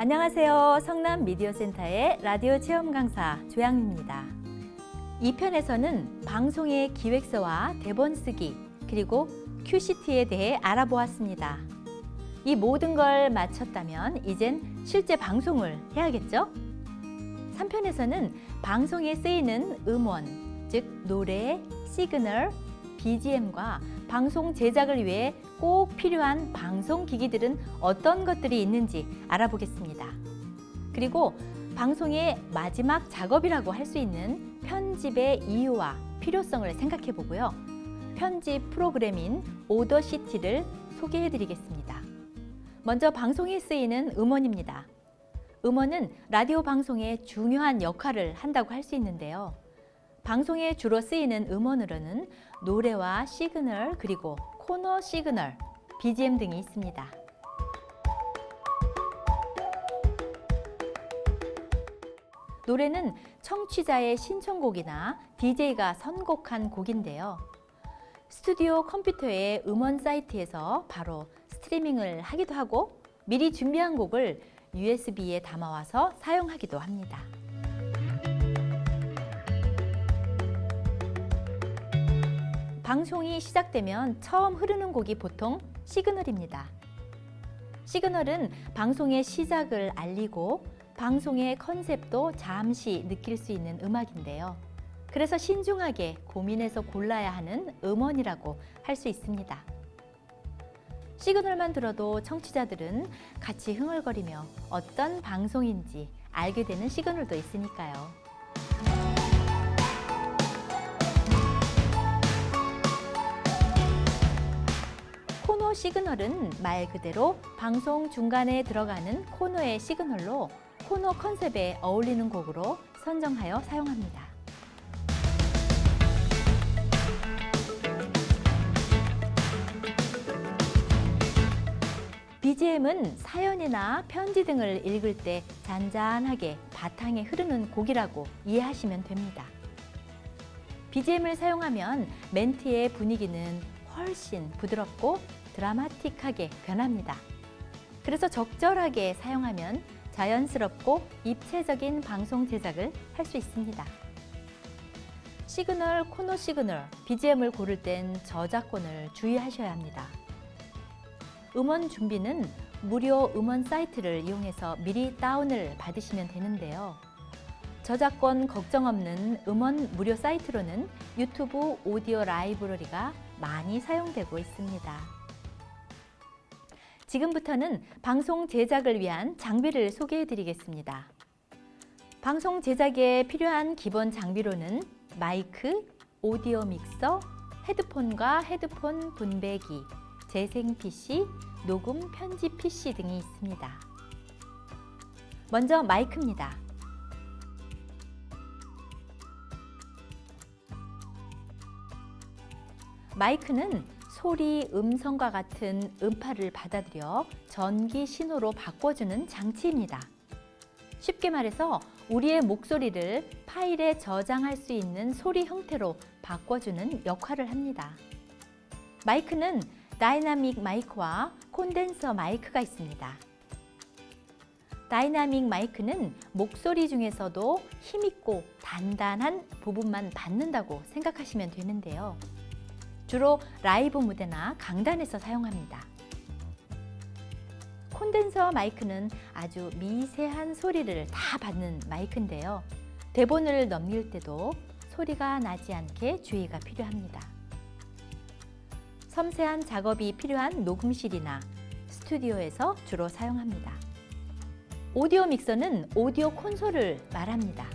안녕하세요. 성남 미디어센터의 라디오 체험 강사 조양입니다. 이 편에서는 방송의 기획서와 대본 쓰기, 그리고 QCT에 대해 알아보았습니다. 이 모든 걸 마쳤다면 이젠 실제 방송을 해야겠죠? 3편에서는 방송에 쓰이는 음원, 즉 노래, 시그널, BGM과 방송 제작을 위해 꼭 필요한 방송 기기들은 어떤 것들이 있는지 알아보겠습니다. 그리고 방송의 마지막 작업이라고 할 수 있는 편집의 이유와 필요성을 생각해 보고요. 편집 프로그램인 오더시티를 소개해 드리겠습니다. 먼저 방송에 쓰이는 음원입니다. 음원은 라디오 방송에 중요한 역할을 한다고 할 수 있는데요. 방송에 주로 쓰이는 음원으로는 노래와 시그널, 그리고 코너 시그널, BGM 등이 있습니다. 노래는 청취자의 신청곡이나 DJ가 선곡한 곡인데요. 스튜디오 컴퓨터의 음원 사이트에서 바로 스트리밍을 하기도 하고 미리 준비한 곡을 USB에 담아와서 사용하기도 합니다. 방송이 시작되면 처음 흐르는 곡이 보통 시그널입니다. 시그널은 방송의 시작을 알리고 방송의 컨셉도 잠시 느낄 수 있는 음악인데요. 그래서 신중하게 고민해서 골라야 하는 음원이라고 할 수 있습니다. 시그널만 들어도 청취자들은 같이 흥얼거리며 어떤 방송인지 알게 되는 시그널도 있으니까요. 코너 시그널은 말 그대로 방송 중간에 들어가는 코너의 시그널로 코너 컨셉에 어울리는 곡으로 선정하여 사용합니다. BGM은 사연이나 편지 등을 읽을 때 잔잔하게 바탕에 흐르는 곡이라고 이해하시면 됩니다. BGM을 사용하면 멘트의 분위기는 훨씬 부드럽고 드라마틱하게 변합니다. 그래서 적절하게 사용하면 자연스럽고 입체적인 방송 제작을 할 수 있습니다. 시그널, 코너 시그널, BGM을 고를 땐 저작권을 주의하셔야 합니다. 음원 준비는 무료 음원 사이트를 이용해서 미리 다운을 받으시면 되는데요. 저작권 걱정 없는 음원 무료 사이트로는 유튜브 오디오 라이브러리가 많이 사용되고 있습니다. 지금부터는 방송 제작을 위한 장비를 소개해 드리겠습니다. 방송 제작에 필요한 기본 장비로는 마이크, 오디오 믹서, 헤드폰과 헤드폰 분배기, 재생 PC, 녹음 편집 PC 등이 있습니다. 먼저 마이크입니다. 마이크는 소리, 음성과 같은 음파를 받아들여 전기 신호로 바꿔주는 장치입니다. 쉽게 말해서 우리의 목소리를 파일에 저장할 수 있는 소리 형태로 바꿔주는 역할을 합니다. 마이크는 다이나믹 마이크와 콘덴서 마이크가 있습니다. 다이나믹 마이크는 목소리 중에서도 힘있고 단단한 부분만 받는다고 생각하시면 되는데요. 주로 라이브 무대나 강단에서 사용합니다. 콘덴서 마이크는 아주 미세한 소리를 다 받는 마이크인데요. 대본을 넘길 때도 소리가 나지 않게 주의가 필요합니다. 섬세한 작업이 필요한 녹음실이나 스튜디오에서 주로 사용합니다. 오디오 믹서는 오디오 콘솔을 말합니다.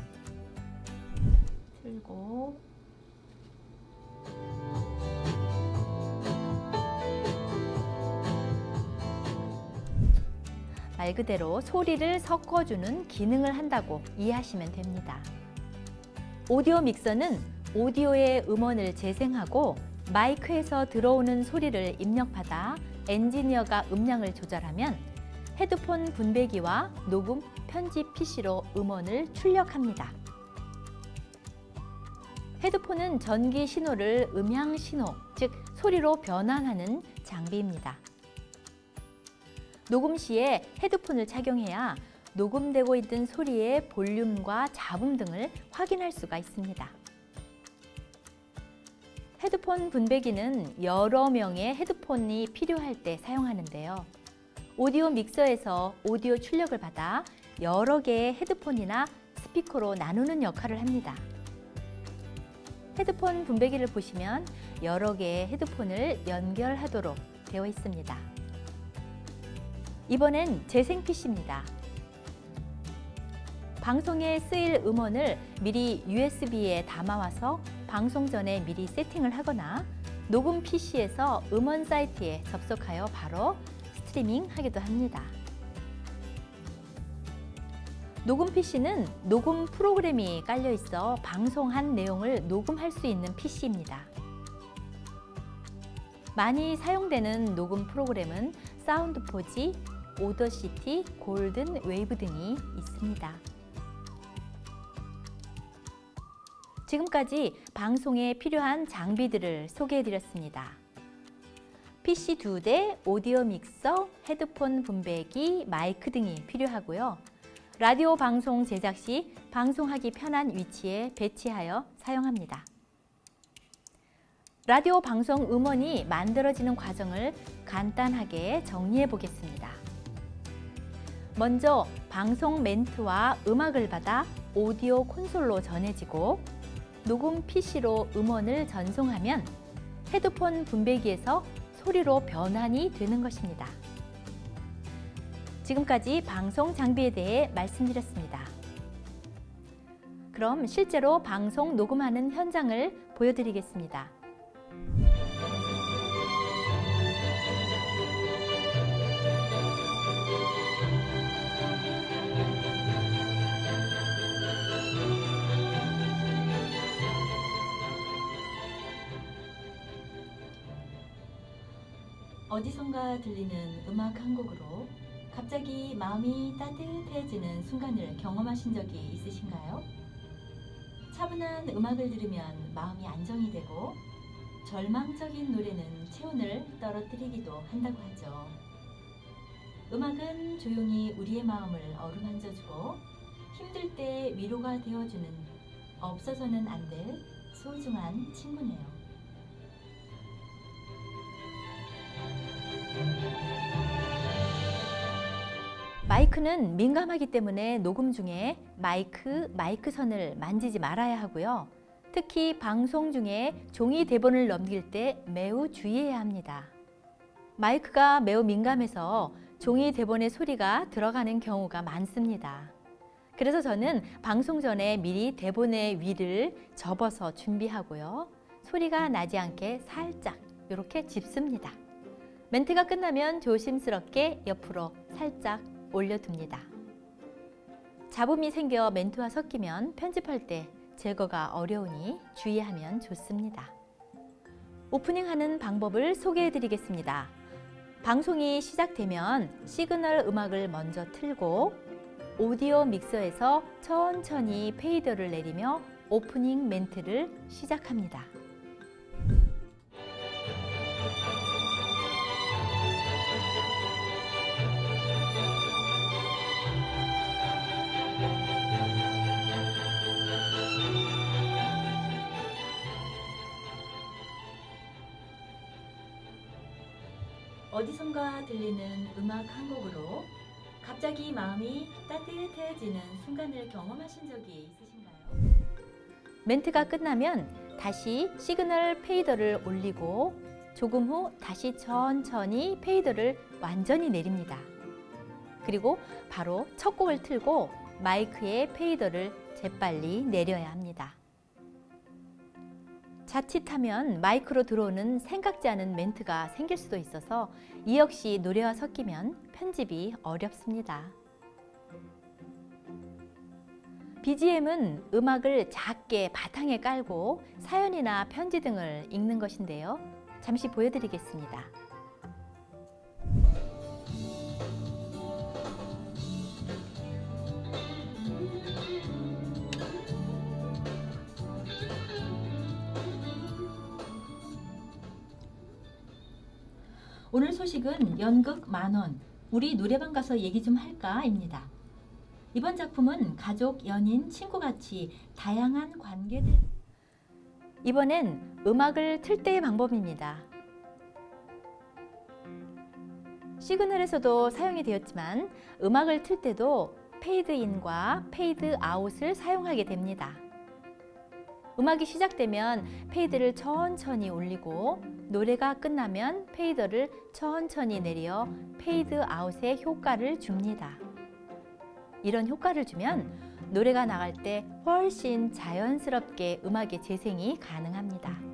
틀고 말 그대로 소리를 섞어주는 기능을 한다고 이해하시면 됩니다. 오디오 믹서는 오디오의 음원을 재생하고 마이크에서 들어오는 소리를 입력받아 엔지니어가 음량을 조절하면 헤드폰 분배기와 녹음 편집 PC로 음원을 출력합니다. 헤드폰은 전기 신호를 음향 신호, 즉 소리로 변환하는 장비입니다. 녹음 시에 헤드폰을 착용해야 녹음되고 있는 소리의 볼륨과 잡음 등을 확인할 수가 있습니다. 헤드폰 분배기는 여러 명의 헤드폰이 필요할 때 사용하는데요. 오디오 믹서에서 오디오 출력을 받아 여러 개의 헤드폰이나 스피커로 나누는 역할을 합니다. 헤드폰 분배기를 보시면 여러 개의 헤드폰을 연결하도록 되어 있습니다. 이번엔 재생 PC입니다. 방송에 쓰일 음원을 미리 USB에 담아와서 방송 전에 미리 세팅을 하거나 녹음 PC에서 음원 사이트에 접속하여 바로 스트리밍 하기도 합니다. 녹음 PC는 녹음 프로그램이 깔려 있어 방송한 내용을 녹음할 수 있는 PC입니다. 많이 사용되는 녹음 프로그램은 사운드포지, 오더시티, 골든 웨이브 등이 있습니다. 지금까지 방송에 필요한 장비들을 소개해드렸습니다. PC 2대, 오디오 믹서, 헤드폰 분배기, 마이크 등이 필요하고요. 라디오 방송 제작 시 방송하기 편한 위치에 배치하여 사용합니다. 라디오 방송 음원이 만들어지는 과정을 간단하게 정리해 보겠습니다. 먼저 방송 멘트와 음악을 받아 오디오 콘솔로 전해지고 녹음 PC로 음원을 전송하면 헤드폰 분배기에서 소리로 변환이 되는 것입니다. 지금까지 방송 장비에 대해 말씀드렸습니다. 그럼 실제로 방송 녹음하는 현장을 보여드리겠습니다. 어디선가 들리는 음악 한 곡으로 갑자기 마음이 따뜻해지는 순간을 경험하신 적이 있으신가요? 차분한 음악을 들으면 마음이 안정이 되고 절망적인 노래는 체온을 떨어뜨리기도 한다고 하죠. 음악은 조용히 우리의 마음을 어루만져주고 힘들 때 위로가 되어주는 없어서는 안 될 소중한 친구네요. 마이크는 민감하기 때문에 녹음 중에 마이크 선을 만지지 말아야 하고요. 특히 방송 중에 종이 대본을 넘길 때 매우 주의해야 합니다. 마이크가 매우 민감해서 종이 대본의 소리가 들어가는 경우가 많습니다. 그래서 저는 방송 전에 미리 대본의 위를 접어서 준비하고요. 소리가 나지 않게 살짝 이렇게 짚습니다. 멘트가 끝나면 조심스럽게 옆으로 살짝 올려둡니다. 잡음이 생겨 멘트와 섞이면 편집할 때 제거가 어려우니 주의하면 좋습니다. 오프닝하는 방법을 소개해드리겠습니다. 방송이 시작되면 시그널 음악을 먼저 틀고 오디오 믹서에서 천천히 페이더를 내리며 오프닝 멘트를 시작합니다. 어디선가 들리는 음악 한 곡으로 갑자기 마음이 따뜻해지는 순간을 경험하신 적이 있으신가요? 멘트가 끝나면 다시 시그널 페이더를 올리고 조금 후 다시 천천히 페이더를 완전히 내립니다. 그리고 바로 첫 곡을 틀고 마이크의 페이더를 재빨리 내려야 합니다. 자칫하면 마이크로 들어오는 생각지 않은 멘트가 생길 수도 있어서 이 역시 노래와 섞이면 편집이 어렵습니다. BGM은 음악을 작게 바탕에 깔고 사연이나 편지 등을 읽는 것인데요. 잠시 보여드리겠습니다. 오늘 소식은 연극 만원, 우리 노래방 가서 얘기 좀 할까? 입니다. 이번 작품은 가족, 연인, 친구같이 다양한 관계들. 이번엔 음악을 틀 때의 방법입니다. 시그널에서도 사용이 되었지만 음악을 틀 때도 페이드인과 페이드아웃을 사용하게 됩니다. 음악이 시작되면 페이드를 천천히 올리고 노래가 끝나면 페이더를 천천히 내려 페이드아웃의 효과를 줍니다. 이런 효과를 주면 노래가 나갈 때 훨씬 자연스럽게 음악의 재생이 가능합니다.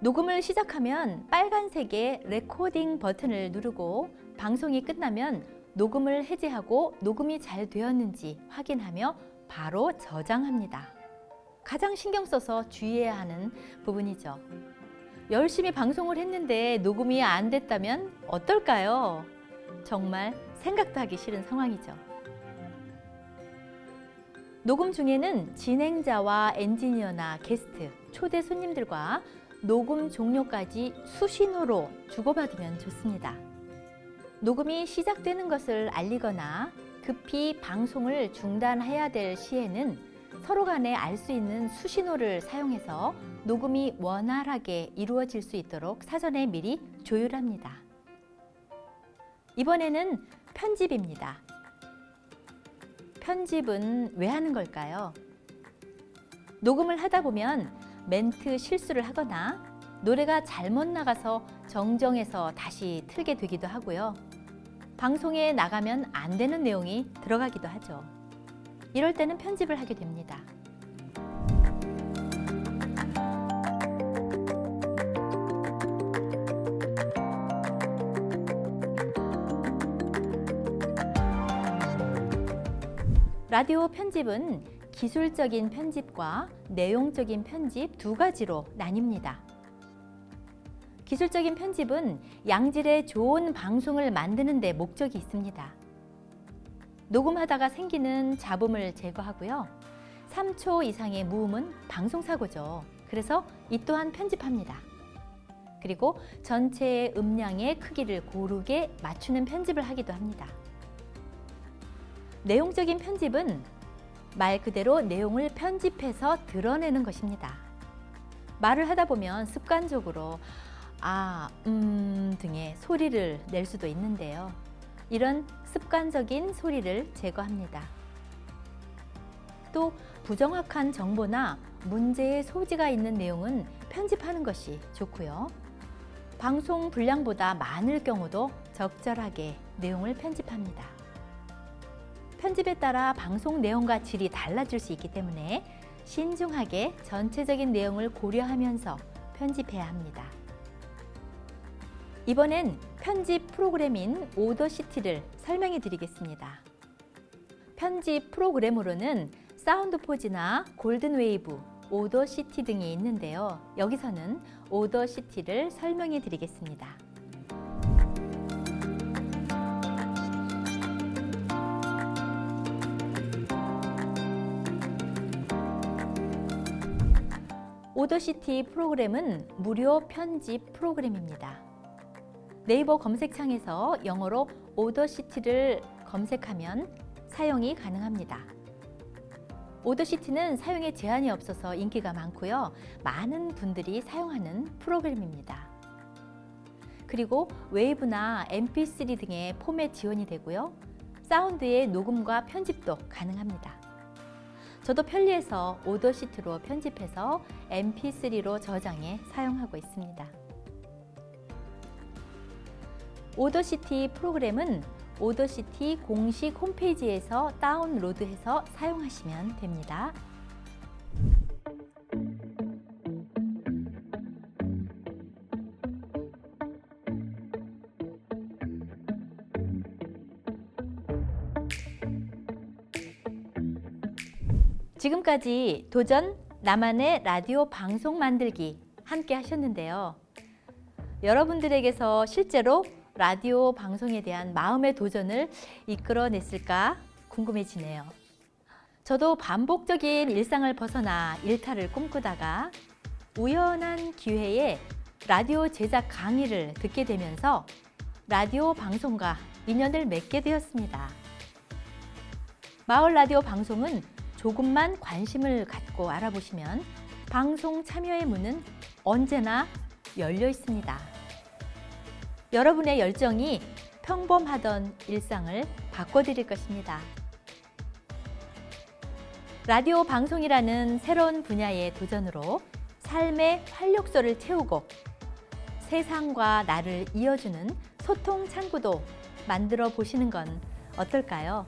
녹음을 시작하면 빨간색의 레코딩 버튼을 누르고 방송이 끝나면 녹음을 해제하고 녹음이 잘 되었는지 확인하며 바로 저장합니다. 가장 신경 써서 주의해야 하는 부분이죠. 열심히 방송을 했는데 녹음이 안 됐다면 어떨까요? 정말 생각도 하기 싫은 상황이죠. 녹음 중에는 진행자와 엔지니어나 게스트, 초대 손님들과 녹음 종료까지 수신호로 주고받으면 좋습니다. 녹음이 시작되는 것을 알리거나 급히 방송을 중단해야 될 시에는 서로 간에 알 수 있는 수신호를 사용해서 녹음이 원활하게 이루어질 수 있도록 사전에 미리 조율합니다. 이번에는 편집입니다. 편집은 왜 하는 걸까요? 녹음을 하다 보면 멘트 실수를 하거나 노래가 잘못 나가서 정정해서 다시 틀게 되기도 하고요. 방송에 나가면 안 되는 내용이 들어가기도 하죠. 이럴 때는 편집을 하게 됩니다. 라디오 편집은 기술적인 편집과 내용적인 편집 두 가지로 나뉩니다. 기술적인 편집은 양질의 좋은 방송을 만드는 데 목적이 있습니다. 녹음하다가 생기는 잡음을 제거하고요. 3초 이상의 무음은 방송사고죠. 그래서 이 또한 편집합니다. 그리고 전체의 음량의 크기를 고르게 맞추는 편집을 하기도 합니다. 내용적인 편집은 말 그대로 내용을 편집해서 드러내는 것입니다. 말을 하다 보면 습관적으로 등의 소리를 낼 수도 있는데요. 이런 습관적인 소리를 제거합니다. 또 부정확한 정보나 문제의 소지가 있는 내용은 편집하는 것이 좋고요. 방송 분량보다 많을 경우도 적절하게 내용을 편집합니다. 편집에 따라 방송 내용과 질이 달라질 수 있기 때문에 신중하게 전체적인 내용을 고려하면서 편집해야 합니다. 이번엔 편집 프로그램인 오더시티를 설명해 드리겠습니다. 편집 프로그램으로는 사운드포즈나 골든웨이브, 오더시티 등이 있는데요. 여기서는 오더시티를 설명해 드리겠습니다. 오더시티 프로그램은 무료 편집 프로그램입니다. 네이버 검색창에서 영어로 오더시티를 검색하면 사용이 가능합니다. 오더시티는 사용에 제한이 없어서 인기가 많고요. 많은 분들이 사용하는 프로그램입니다. 그리고 웨이브나 mp3 등의 포맷 지원이 되고요. 사운드의 녹음과 편집도 가능합니다. 저도 편리해서 오더시티로 편집해서 mp3로 저장해 사용하고 있습니다. 오더시티 프로그램은 오더시티 공식 홈페이지에서 다운로드해서 사용하시면 됩니다. 지금까지 도전 나만의 라디오 방송 만들기 함께 하셨는데요. 여러분들에게서 실제로 라디오 방송에 대한 마음의 도전을 이끌어냈을까 궁금해지네요. 저도 반복적인 일상을 벗어나 일탈을 꿈꾸다가 우연한 기회에 라디오 제작 강의를 듣게 되면서 라디오 방송과 인연을 맺게 되었습니다. 마을 라디오 방송은 조금만 관심을 갖고 알아보시면 방송 참여의 문은 언제나 열려 있습니다. 여러분의 열정이 평범하던 일상을 바꿔드릴 것입니다. 라디오 방송이라는 새로운 분야의 도전으로 삶의 활력소를 채우고 세상과 나를 이어주는 소통 창구도 만들어 보시는 건 어떨까요?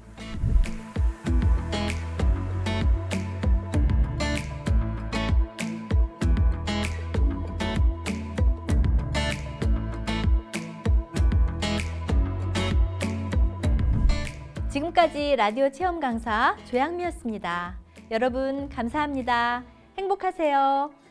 지금까지 라디오 체험 강사 조양미였습니다. 여러분 감사합니다. 행복하세요.